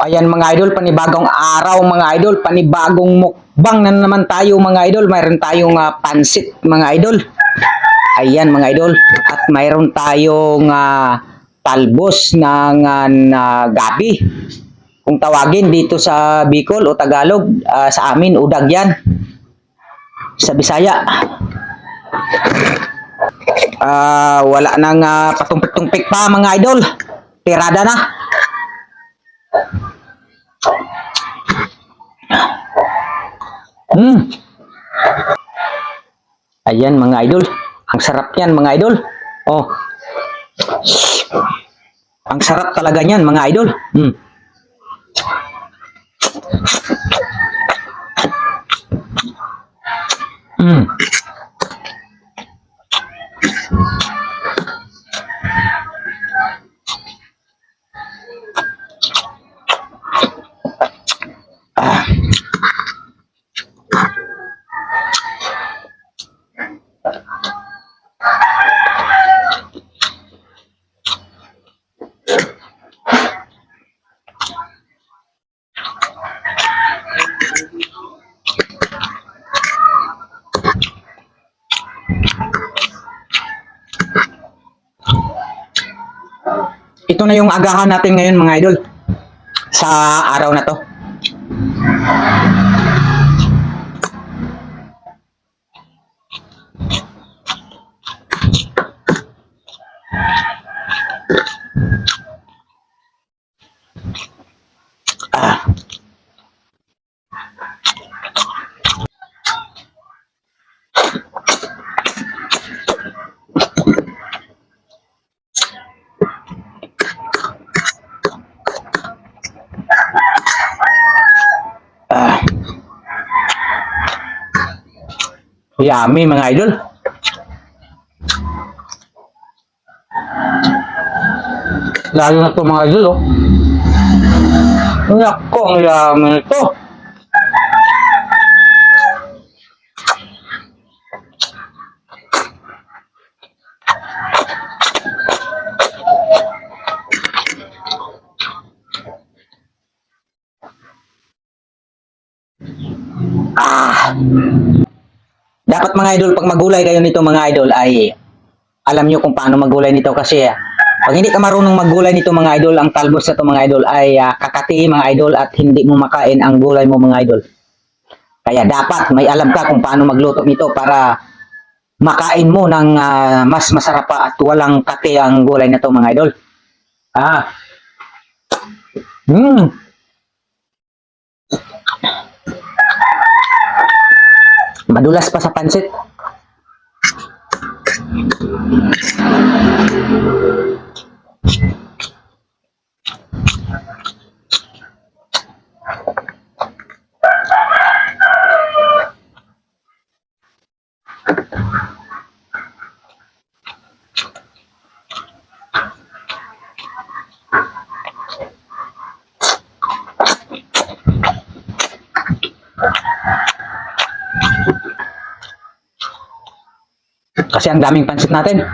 Ayan mga idol, panibagong araw mga idol, panibagong mukbang na naman tayo mga idol. Mayroon tayong pansit mga idol. Ayan mga idol, at mayroon tayong talbos ng gabi. Kung tawagin dito sa Bicol o Tagalog, sa amin udag yan. Sa Bisaya. Wala nang patumpik-tumpik pa mga idol. Tirada na. Ayan mga idol. Ang sarap yan mga idol. Oh. Ang sarap talaga niyan mga idol. Ito na yung agahan natin ngayon mga idol sa araw na to. Yummy mga idol. Lalo na ito mga idol, oh. Nako, ang yummy ito. Dapat mga idol, pag magulay kayo nito mga idol, ay alam nyo kung paano magulay nito kasi pag hindi ka marunong maggulay nito mga idol, ang talbos na ito mga idol ay kakati mga idol at hindi mo makain ang gulay mo mga idol. Kaya dapat may alam ka kung paano magluto nito para makain mo ng mas masarap pa at walang kati ang gulay na ito mga idol. Madulas pa sa pansit. Kasi ang daming pansit natin.